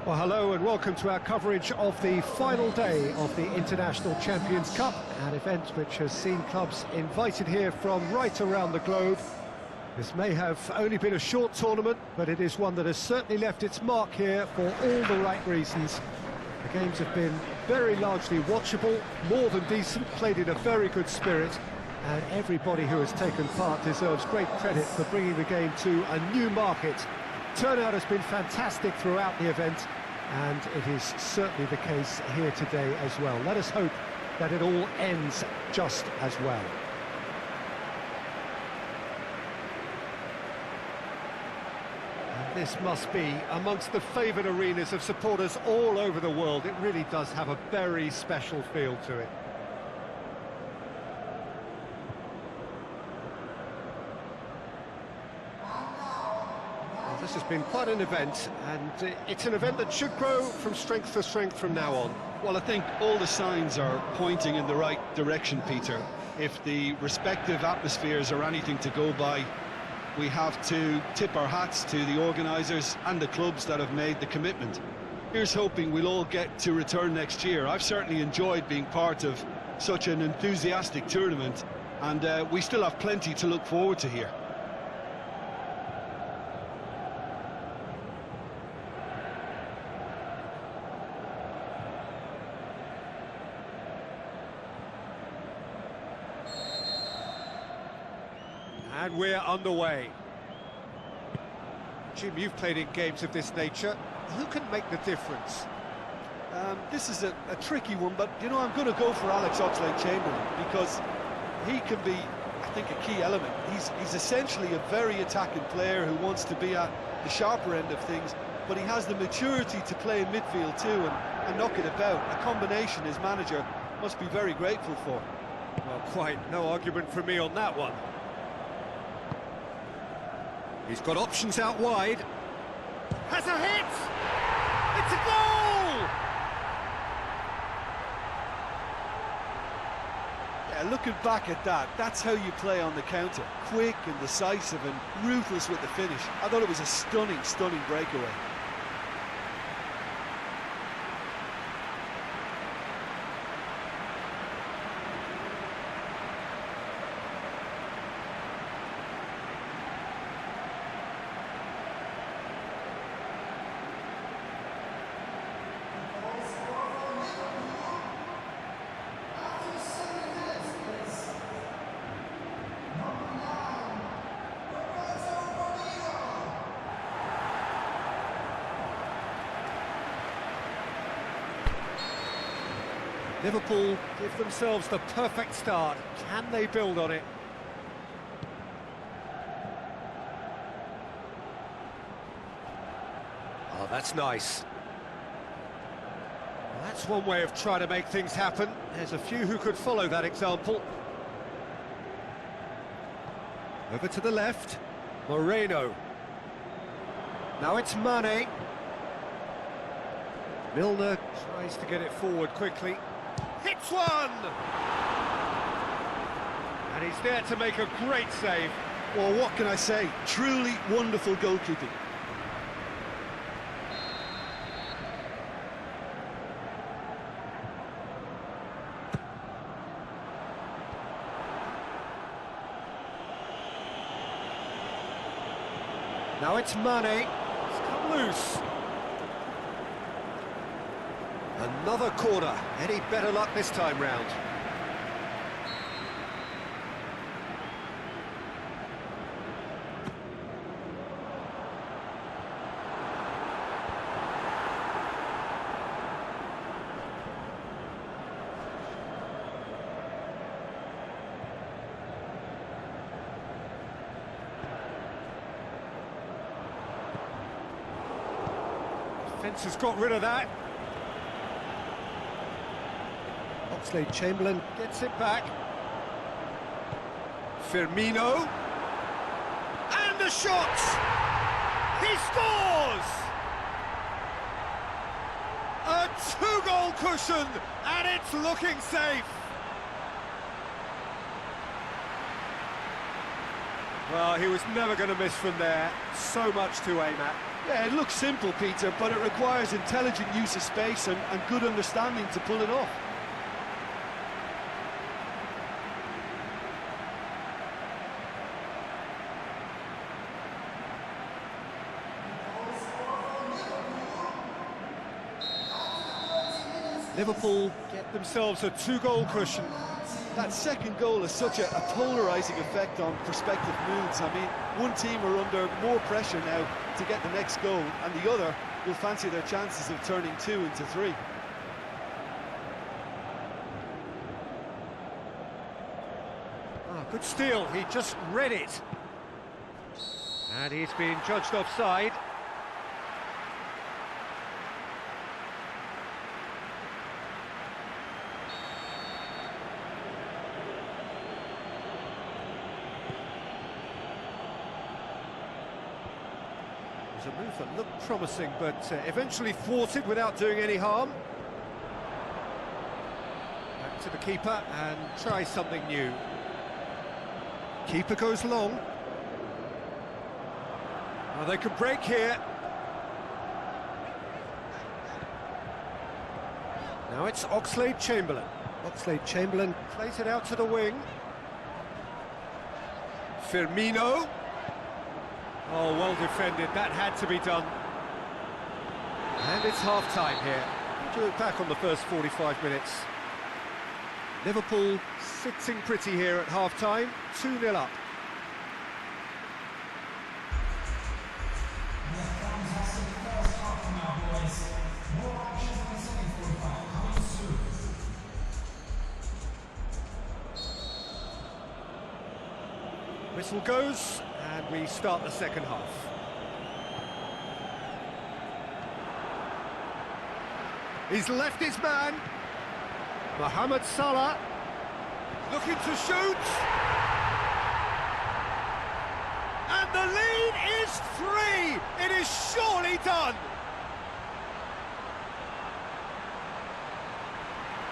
Well, hello and welcome to our coverage of the final day of the International Champions Cup, an event which has seen clubs invited here from right around the globe. This may have only been a short tournament, but it is one that has certainly left its mark here for all the right reasons. The games have been very largely watchable, more than decent, played in a very good spirit, and everybody who has taken part deserves great credit for bringing the game to a new market. Turnout has been fantastic throughout the event, and it is certainly the case here today as well. Let us hope that it all ends just as well. And this must be amongst the favoured arenas of supporters all over the world. It really does have a very special feel to it. This has been quite an event, and it's an event that should grow from strength to strength from now on. Well, I think all the signs are pointing in the right direction, Peter. If the respective atmospheres are anything to go by, we have to tip our hats to the organisers and the clubs that have made the commitment. Here's hoping we'll all get to return next year. I've certainly enjoyed being part of such an enthusiastic tournament, and we still have plenty to look forward to here. And we're underway. Jim, you've played in games of this nature. Who can make the difference? This is a tricky one, but, you know, I'm going to go for Alex Oxlade-Chamberlain because he can be, I think, a key element. He's essentially a very attacking player who wants to be at the sharper end of things, but he has the maturity to play in midfield too and knock it about. A combination his manager must be very grateful for. Well, quite no argument from me on that one. He's got options out wide. Has a hit! It's a goal! Yeah, looking back at that, that's how you play on the counter. Quick and decisive and ruthless with the finish. I thought it was a stunning, stunning breakaway. Liverpool give themselves the perfect start. Can they build on it? Oh, that's nice. Well, that's one way of trying to make things happen. There's a few who could follow that example. Over to the left. Moreno. Now it's Mane. Milner tries to get it forward quickly. Hits one! And he's there to make a great save. Well, what can I say? Truly wonderful goalkeeping. Now it's Mane. It's come loose. Another corner. Any better luck this time round? Defence has got rid of that. Oxlade-Chamberlain gets it back. Firmino. And the shot! He scores! A two-goal cushion, and it's looking safe. Well, he was never going to miss from there. So much to aim at. Yeah, it looks simple, Peter, but it requires intelligent use of space and good understanding to pull it off. Liverpool get themselves a 2-goal cushion. That second goal has such a polarising effect on prospective moods. I mean, one team are under more pressure now to get the next goal, and the other will fancy their chances of turning 2 into 3. Good steal, he just read it. And he's been judged offside. A move that looked promising, but eventually thwarted without doing any harm. Back to the keeper and try something new. Keeper goes long. Well, they could break here. Now it's Oxlade-Chamberlain. Oxlade-Chamberlain plays it out to the wing. Firmino. Oh, well defended, that had to be done. And it's half-time here. To look back on the first 45 minutes. Liverpool sitting pretty here at half-time, 2-0 up. Whistle goes, and we start the second half. He's left his man. Mohamed Salah looking to shoot. And the lead is 3. It is surely done.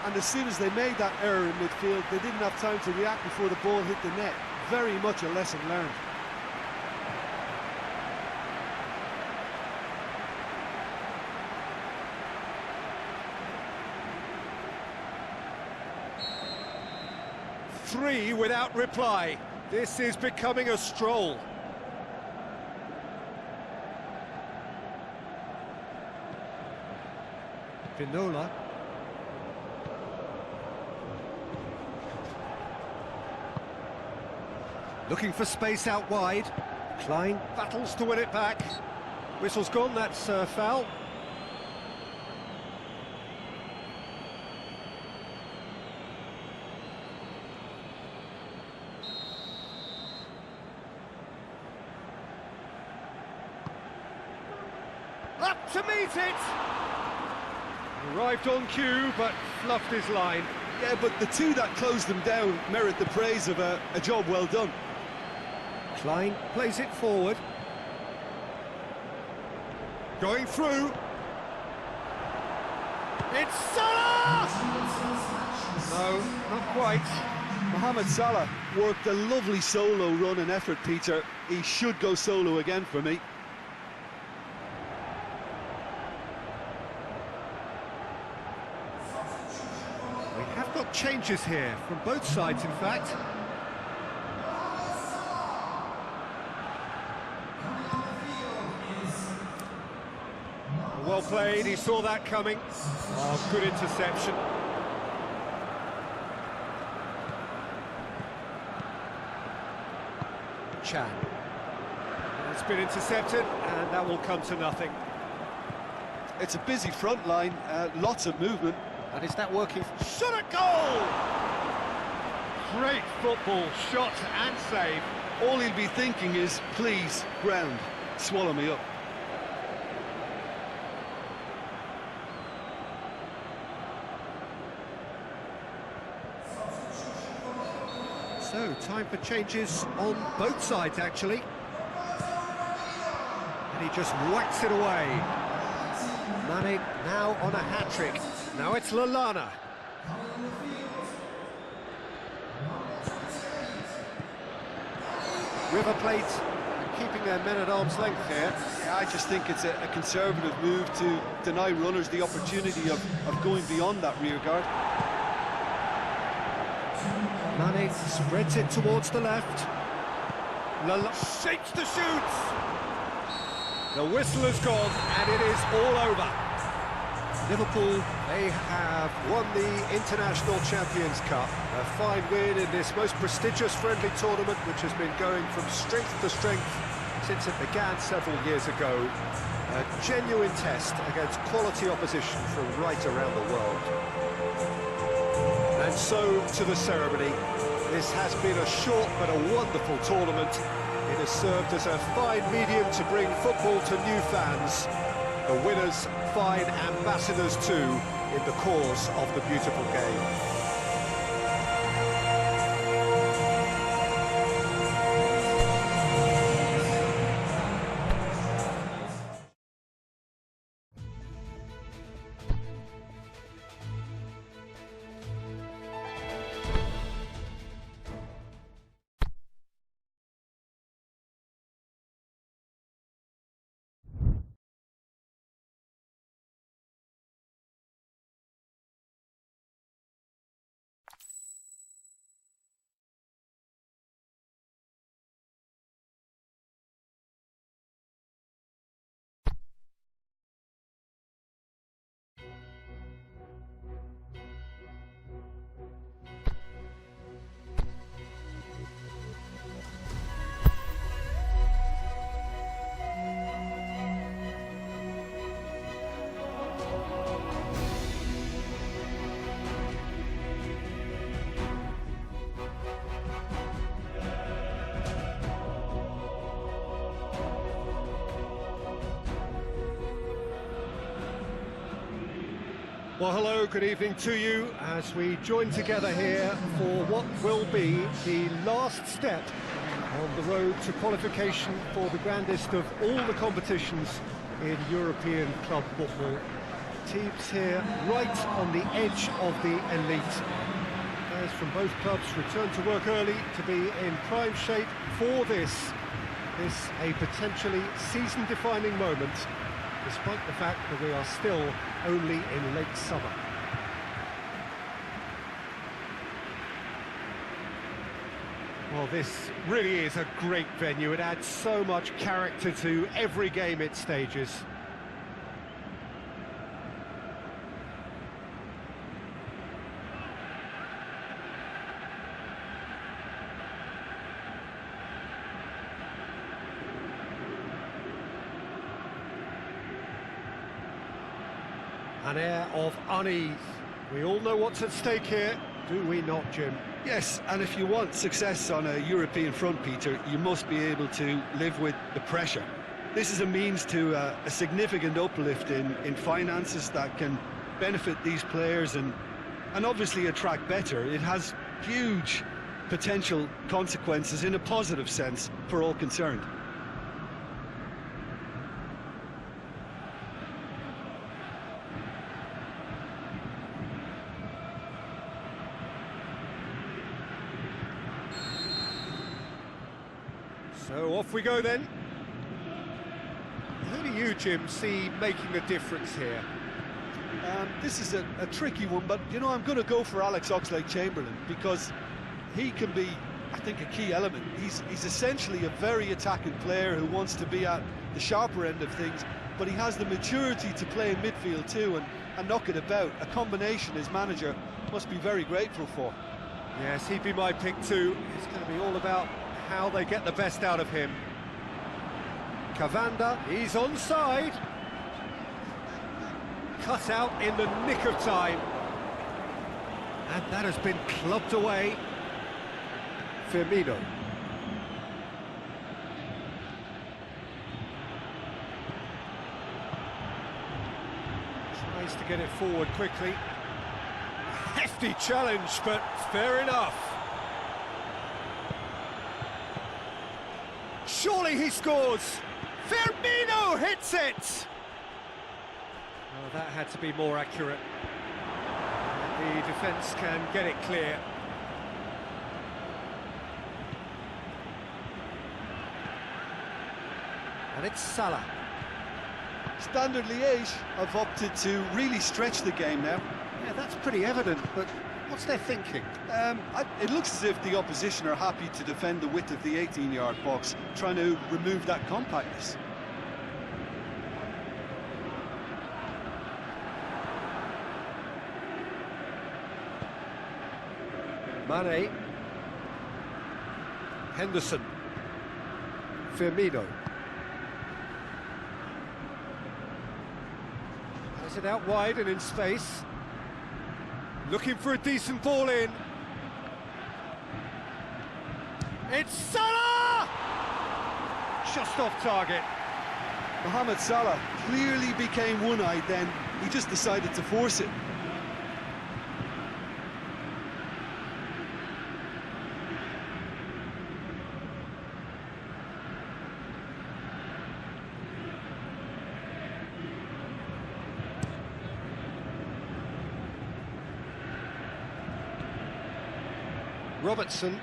And as soon as they made that error in midfield, they didn't have time to react before the ball hit the net. Very much a lesson learned. Three without reply. This is becoming a stroll. Vinola. Looking for space out wide. Klein battles to win it back. Whistle's gone, that's foul. Up to meet it! Arrived on cue, but fluffed his line. Yeah, but the two that closed them down merit the praise of a job well done. Klein plays it forward. Going through. It's Salah! No, not quite. Mohamed Salah worked a lovely solo run and effort, Peter. He should go solo again for me. We have got changes here, from both sides in fact. Well played, he saw that coming. Oh, good interception. Chan. It's been intercepted, and that will come to nothing. It's a busy front line, lots of movement. And is that working? Shot at goal! Great football, shot and save. All he'll be thinking is, please, ground, swallow me up. So, time for changes on both sides, actually. And he just whacks it away. Mane now on a hat-trick. Now it's Lallana. River Plate keeping their men at arm's length here. Yeah, I just think it's a conservative move to deny runners the opportunity of going beyond that rear guard. Mane spreads it towards the left. Shakes to shoot! The whistle has gone, and it is all over. Liverpool, they have won the International Champions Cup. A fine win in this most prestigious friendly tournament, which has been going from strength to strength since it began several years ago. A genuine test against quality opposition from right around the world. And so to the ceremony. This has been a short but a wonderful tournament. It has served as a fine medium to bring football to new fans. The winners, fine ambassadors too, in the cause of the beautiful game. Well, hello, good evening to you as we join together here for what will be the last step on the road to qualification for the grandest of all the competitions in European club football. Teams here right on the edge of the elite. Players from both clubs return to work early to be in prime shape for this a potentially season-defining moment, despite the fact that we are still only in late summer. Well, this really is a great venue. It adds so much character to every game it stages. An air of unease. We all know what's at stake here, do we not, Jim? Yes, and if you want success on a European front, Peter, you must be able to live with the pressure. This is a means to a significant uplift in finances that can benefit these players and obviously attract better. It has huge potential consequences in a positive sense for all concerned. So off we go then. Who do you, Jim, see making the difference here? This is a tricky one, but, you know, I'm going to go for Alex Oxlade-Chamberlain because he can be, I think, a key element. He's essentially a very attacking player who wants to be at the sharper end of things, but he has the maturity to play in midfield too and knock it about, a combination his manager must be very grateful for. Yes, he'd be my pick too. It's going to be all about how they get the best out of him. Cavanda, he's onside. Cut out in the nick of time. And that has been clubbed away. Firmino. Tries to get it forward quickly. Hefty challenge, but fair enough. Surely he scores! Firmino hits it! Oh, that had to be more accurate. The defence can get it clear. And it's Salah. Standard Liège have opted to really stretch the game now. Yeah, that's pretty evident, but what's their thinking? It looks as if the opposition are happy to defend the width of the 18-yard box, trying to remove that compactness. Mane. Henderson. Firmino. Has it out wide and in space. Looking for a decent ball in. It's Salah! Just off target. Mohamed Salah clearly became one-eyed then. He just decided to force it. Robertson.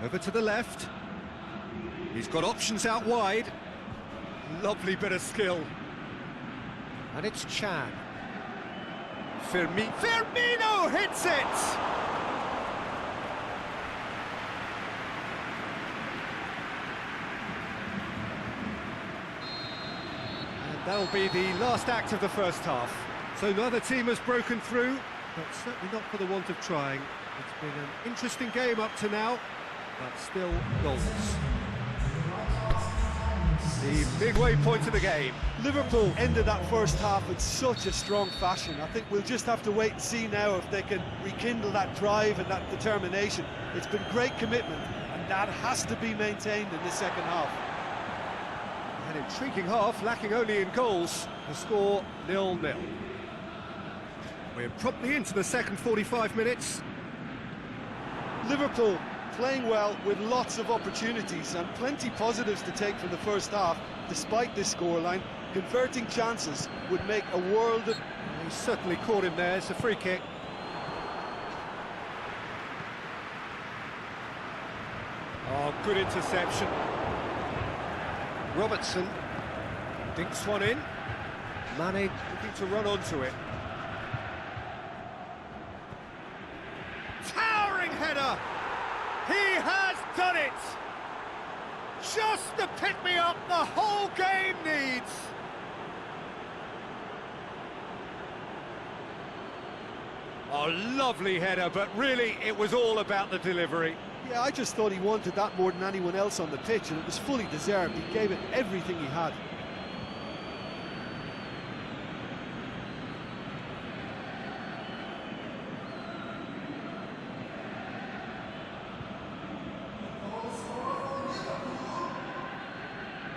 Over to the left. He's got options out wide. Lovely bit of skill. And it's Chan. Firmino hits it! And that'll be the last act of the first half. So neither team has broken through, but certainly not for the want of trying. It's been an interesting game up to now, but still goals. The midway point of the game. Liverpool ended that first half in such a strong fashion. I think we'll just have to wait and see now if they can rekindle that drive and that determination. It's been great commitment, and that has to be maintained in the second half. An intriguing half, lacking only in goals. The score 0-0. We're promptly into the second 45 minutes. Liverpool playing well with lots of opportunities and plenty positives to take from the first half, despite this scoreline. Converting chances would make a world of... He certainly caught him there. It's a free kick. Oh, good interception. Robertson dinks one in. Mane looking to run onto it. Towering header! He has done it! Just the pick-me-up the whole game needs! Oh, lovely header, but really it was all about the delivery. Yeah, I just thought he wanted that more than anyone else on the pitch, and it was fully deserved. He gave it everything he had.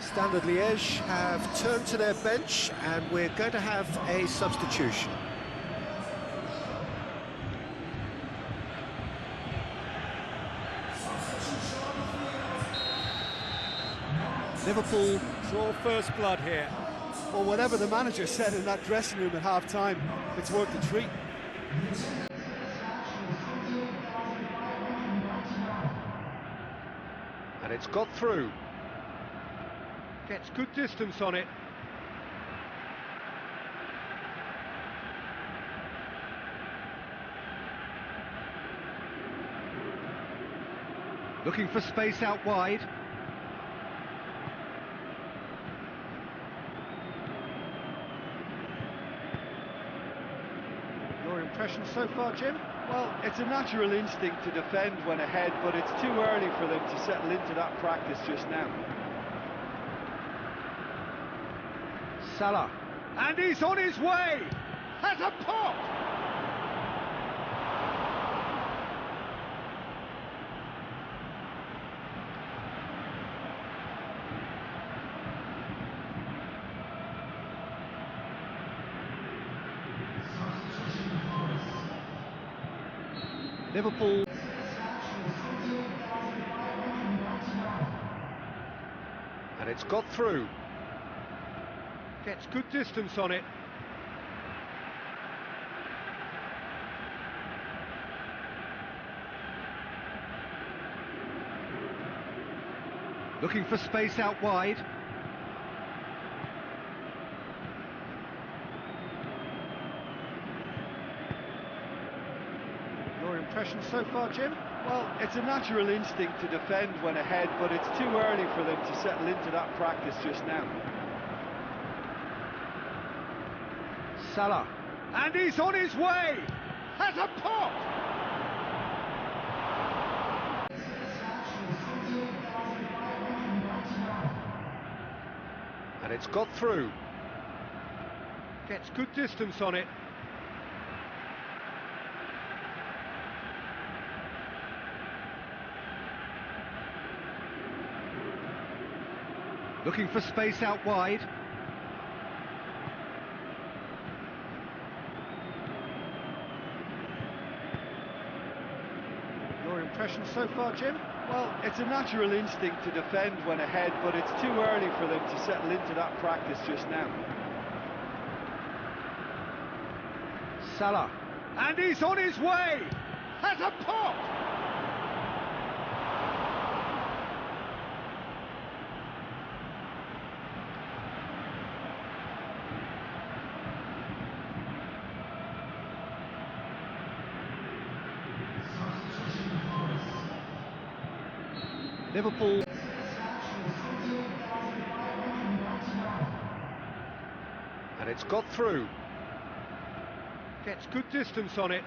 Standard Liège have turned to their bench, and we're going to have a substitution. Liverpool draw first blood here. Well, whatever the manager said in that dressing room at half-time, it's worth the treat. And it's got through. Gets good distance on it. Looking for space out wide. Your impression so far, Jim? Well, it's a natural instinct to defend when ahead, but it's too early for them to settle into that practice just now. Salah, and he's on his way, has a pop! Liverpool. And it's got through. Gets good distance on it. Looking for space out wide. Your impression so far, Jim? Well, it's a natural instinct to defend when ahead, but it's too early for them to settle into that practice just now. Salah. And he's on his way! Has a pop! And it's got through. Gets good distance on it. Looking for space out wide. Your impression so far, Jim? Well, it's a natural instinct to defend when ahead, but it's too early for them to settle into that practice just now. Salah. And he's on his way! Has a pop! Liverpool. And it's got through. Gets good distance on it.